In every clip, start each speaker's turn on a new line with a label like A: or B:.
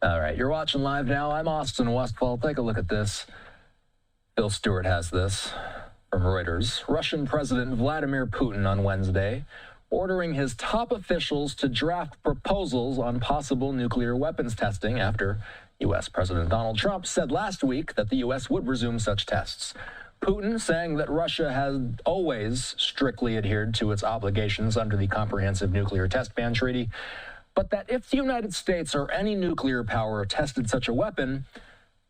A: All right, you're watching Live Now. I'm Austin Westfall. Take a look at this. Bill Stewart has this from Reuters. Russian President Vladimir Putin on Wednesday ordering his top officials to draft proposals on possible nuclear weapons testing after U.S. President Donald Trump said last week that the U.S. would resume such tests. Putin saying that Russia has always strictly adhered to its obligations under the Comprehensive Nuclear Test Ban Treaty, but that if the United States or any nuclear power tested such a weapon,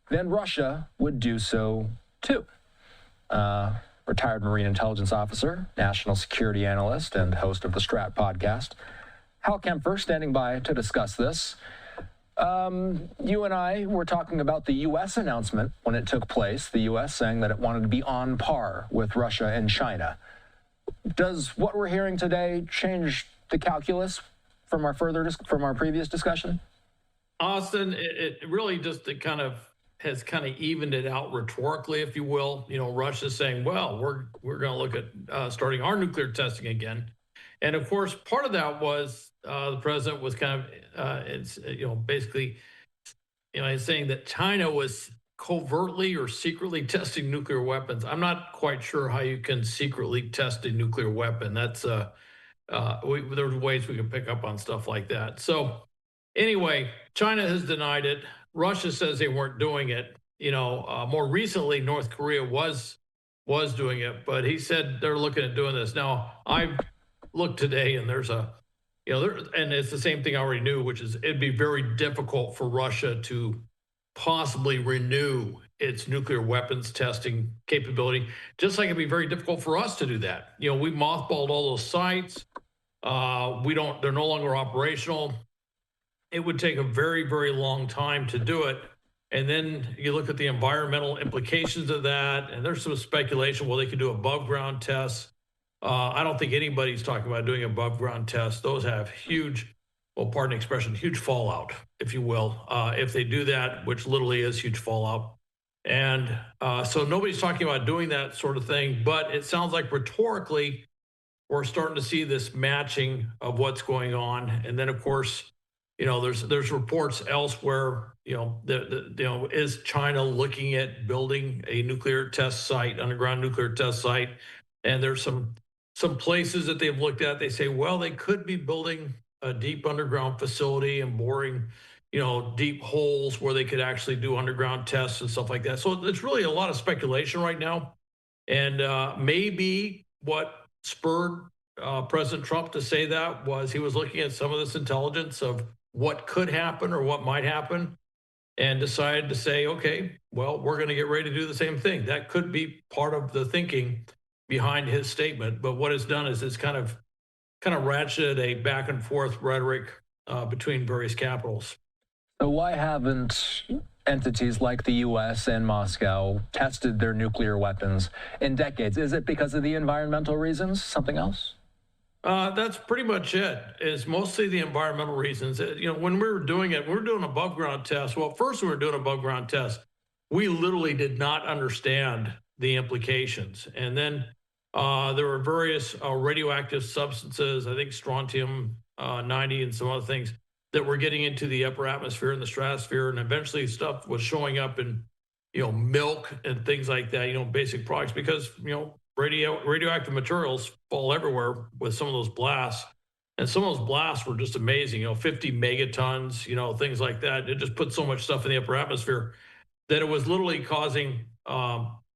A: then Russia would do so too. Retired Marine intelligence officer, national security analyst, and host of the Strat podcast, Hal Kempfer, standing by to discuss this. You and I were talking about the U.S. announcement when it took place, the U.S. saying that it wanted to be on par with Russia and China. Does what we're hearing today change the calculus from our previous discussion?
B: Austin, it really just has evened it out rhetorically, if you will. You know, Russia's saying, well, we're going to look at starting our nuclear testing again. And of course, part of that was the president was basically, he's saying that China was covertly or secretly testing nuclear weapons. I'm not quite sure how you can secretly test a nuclear weapon. That's there's ways we can pick up on stuff like that. So anyway, China has denied it. Russia says they weren't doing it. More recently, North Korea was doing it, but he said they're looking at doing this. Now, I looked today, and there's and it's the same thing I already knew, which is it'd be very difficult for Russia to possibly renew its nuclear weapons testing capability, just like it'd be very difficult for us to do that. We mothballed all those sites. They're no longer operational. It would take a very, very long time to do it. And then you look at the environmental implications of that, and there's some speculation, well, they could do above ground tests. I don't think anybody's talking about doing above ground tests. Those have huge, well, pardon the expression, huge fallout, if you will, if they do that, which literally is huge fallout. And so nobody's talking about doing that sort of thing, but it sounds like rhetorically, we're starting to see this matching of what's going on. And then, of course, there's reports elsewhere, is China looking at building a nuclear test site, underground nuclear test site? And there's some places that they've looked at. They say, well, they could be building a deep underground facility and boring, deep holes where they could actually do underground tests and stuff like that. So it's really a lot of speculation right now. And maybe what spurred President Trump to say that was he was looking at some of this intelligence of what could happen or what might happen and decided to say, okay, well, we're going to get ready to do the same thing. That could be part of the thinking behind his statement. But what it's done is it's kind of ratcheted a back and forth rhetoric between various capitals.
A: So why haven't entities like the U.S. and Moscow tested their nuclear weapons in decades? Is it because of the environmental reasons? Something else?
B: That's pretty much it. It's mostly the environmental reasons. When we were doing it, we were doing above ground tests. Well, first we were doing above ground tests. We literally did not understand the implications. And then there were various radioactive substances, I think strontium 90 and some other things that were getting into the upper atmosphere and the stratosphere. And eventually stuff was showing up in, milk and things like that, basic products, because, radioactive materials fall everywhere with some of those blasts. And some of those blasts were just amazing, 50 megatons, things like that. It just put so much stuff in the upper atmosphere that it was literally causing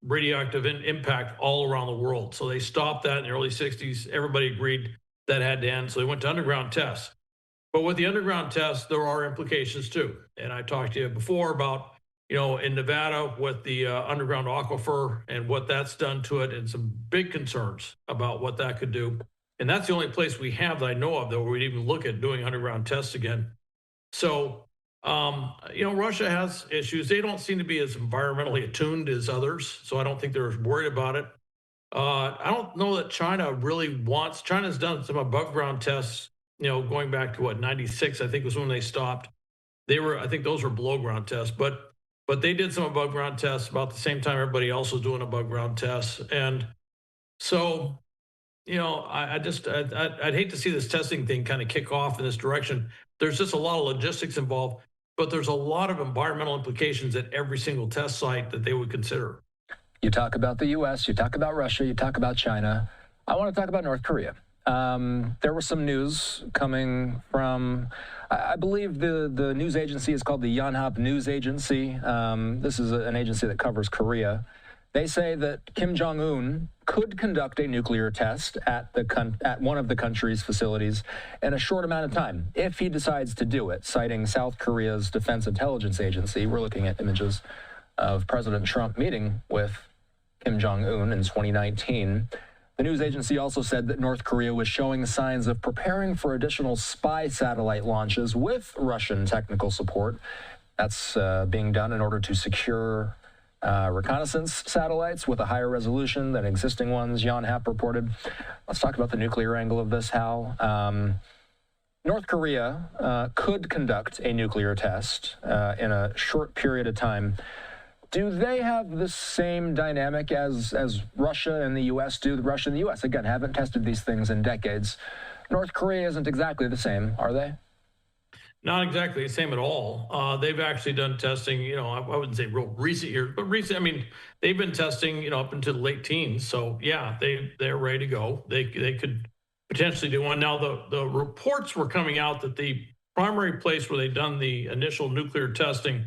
B: radioactive impact all around the world. So they stopped that in the early 60s. Everybody agreed that had to end. So they went to underground tests. But with the underground tests, there are implications too. And I talked to you before about, in Nevada with the underground aquifer and what that's done to it, and some big concerns about what that could do. And that's the only place we have that I know of that we'd even look at doing underground tests again. So, Russia has issues. They don't seem to be as environmentally attuned as others. So I don't think they're worried about it. I don't know that China really wants, China's done some above ground tests, going back to 96, I think was when they stopped. I think those were below ground tests, but they did some above ground tests about the same time everybody else was doing above ground tests. And so, I'd hate to see this testing thing kind of kick off in this direction. There's just a lot of logistics involved. but there's a lot of environmental implications at every single test site that they would consider.
A: You talk about the U.S., you talk about Russia, you talk about China. I want to talk about North Korea. There was some news coming from, I believe the news agency is called the Yonhap News Agency. This is an agency that covers Korea. They say that Kim Jong-un could conduct a nuclear test at one of the country's facilities in a short amount of time, if he decides to do it, citing South Korea's Defense Intelligence Agency. We're looking at images of President Trump meeting with Kim Jong-un in 2019. The news agency also said that North Korea was showing signs of preparing for additional spy satellite launches with Russian technical support. That's being done in order to secure reconnaissance satellites with a higher resolution than existing ones, Yonhap reported. Let's talk about the nuclear angle of this, Hal. North Korea could conduct a nuclear test in a short period of time. Do they have the same dynamic as Russia and the U.S. do? Russia and the U.S., again, haven't tested these things in decades. North Korea isn't exactly the same, are they?
B: Not exactly the same at all. They've actually done testing, I wouldn't say real recent years, but recent, I mean, they've been testing, up into the late teens. So yeah, they're ready to go. They could potentially do one. Now, the reports were coming out that the primary place where they'd done the initial nuclear testing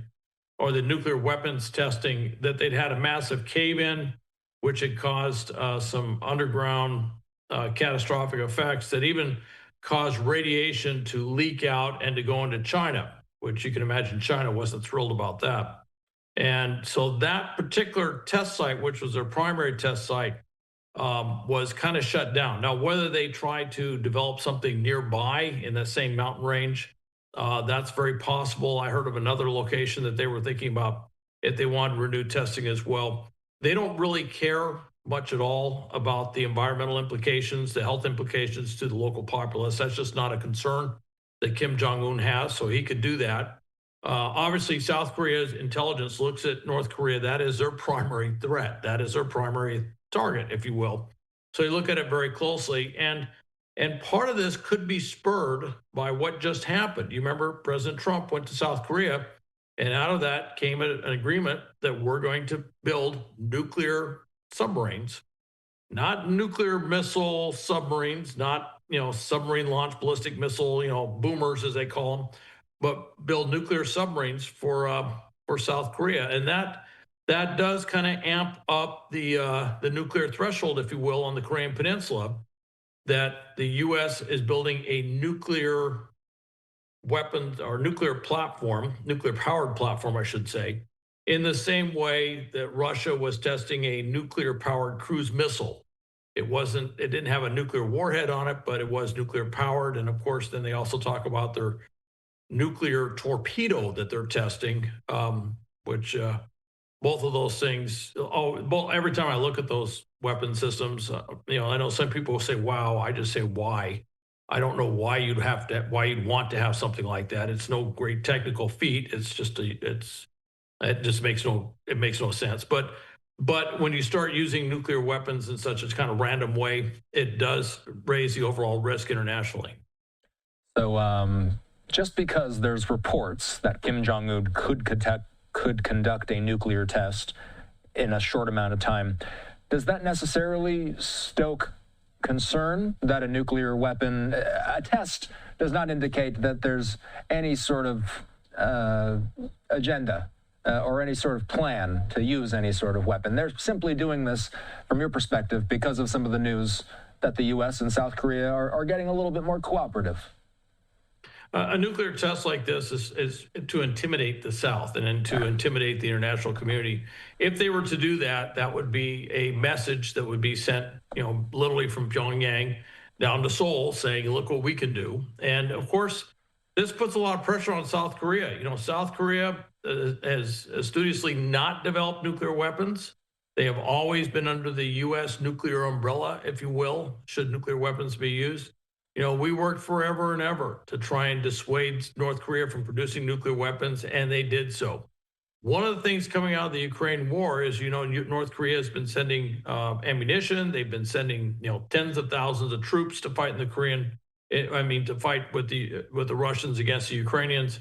B: or the nuclear weapons testing, that they'd had a massive cave-in, which had caused some underground catastrophic effects that even caused radiation to leak out and to go into China, which you can imagine China wasn't thrilled about that. And so that particular test site, which was their primary test site, was kind of shut down. Now, whether they tried to develop something nearby in the same mountain range, that's very possible. I heard of another location that they were thinking about if they wanted to renew testing as well. They don't really care much at all about the environmental implications, the health implications to the local populace. That's just not a concern that Kim Jong-un has, so he could do that. Obviously, South Korea's intelligence looks at North Korea. That is their primary threat. That is their primary target, if you will. So you look at it very closely. And part of this could be spurred by what just happened. You remember President Trump went to South Korea, and out of that came an agreement that we're going to build nuclear submarines, not nuclear missile submarines, not submarine launched ballistic missile, boomers as they call them, but build nuclear submarines for South Korea, and that does kind of amp up the nuclear threshold, if you will, on the Korean Peninsula. That the U.S. is building a nuclear weapons or nuclear platform, nuclear powered platform, I should say, in the same way that Russia was testing a nuclear powered cruise missile. It didn't have a nuclear warhead on it, but it was nuclear powered. And of course, then they also talk about their nuclear torpedo that they're testing, which both of those things, every time I look at those weapon systems, I know some people will say, wow, I just say, why? I don't know why you'd want to have something like that. It's no great technical feat. It's just it just makes no sense. But when you start using nuclear weapons in such a kind of random way, it does raise the overall risk internationally.
A: So just because there's reports that Kim Jong-un could conduct a nuclear test in a short amount of time, does that necessarily stoke concern that a nuclear weapon, a test does not indicate that there's any sort of agenda or any sort of plan to use any sort of weapon? They're simply doing this, from your perspective, because of some of the news that the U.S. and South Korea are getting a little bit more cooperative.
B: A nuclear test like this is to intimidate the South and to intimidate the international community. If they were to do that, that would be a message that would be sent, literally from Pyongyang down to Seoul, saying, look what we can do. And of course, this puts a lot of pressure on South Korea. South Korea has studiously not developed nuclear weapons. They have always been under the U.S. nuclear umbrella, if you will, should nuclear weapons be used. We worked forever and ever to try and dissuade North Korea from producing nuclear weapons, and they did so. One of the things coming out of the Ukraine war is, North Korea has been sending ammunition. They've been sending, tens of thousands of troops to fight in the to fight with the Russians against the Ukrainians.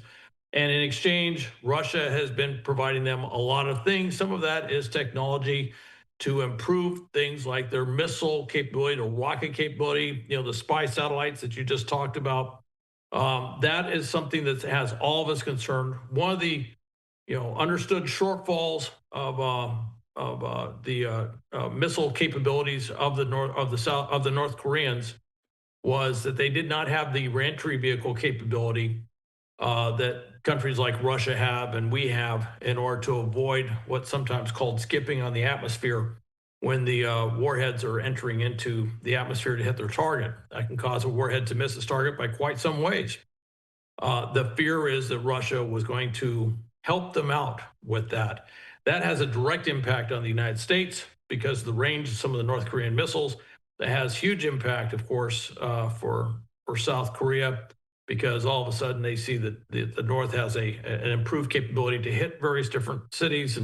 B: And in exchange, Russia has been providing them a lot of things. Some of that is technology to improve things like their missile capability, their rocket capability, the spy satellites that you just talked about. That is something that has all of us concerned. One of the understood shortfalls of the missile capabilities of the North Koreans was that they did not have the reentry vehicle capability that countries like Russia have and we have in order to avoid what's sometimes called skipping on the atmosphere when the warheads are entering into the atmosphere to hit their target. That can cause a warhead to miss its target by quite some ways. The fear is that Russia was going to help them out with that. That has a direct impact on the United States because of the range of some of the North Korean missiles. That has huge impact, of course, for South Korea, because all of a sudden they see that the North has an improved capability to hit various different cities.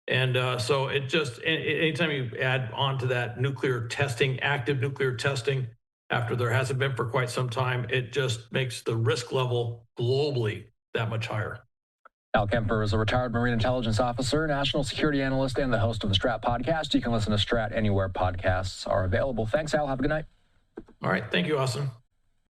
B: And so it just, anytime you add on to that nuclear testing, active nuclear testing, after there hasn't been for quite some time, it just makes the risk level globally that much higher.
A: Hal Kempfer is a retired Marine intelligence officer, national security analyst, and the host of the Strat podcast. You can listen to Strat anywhere podcasts are available. Thanks, Hal. Have a good night.
B: All right. Thank you, Austin.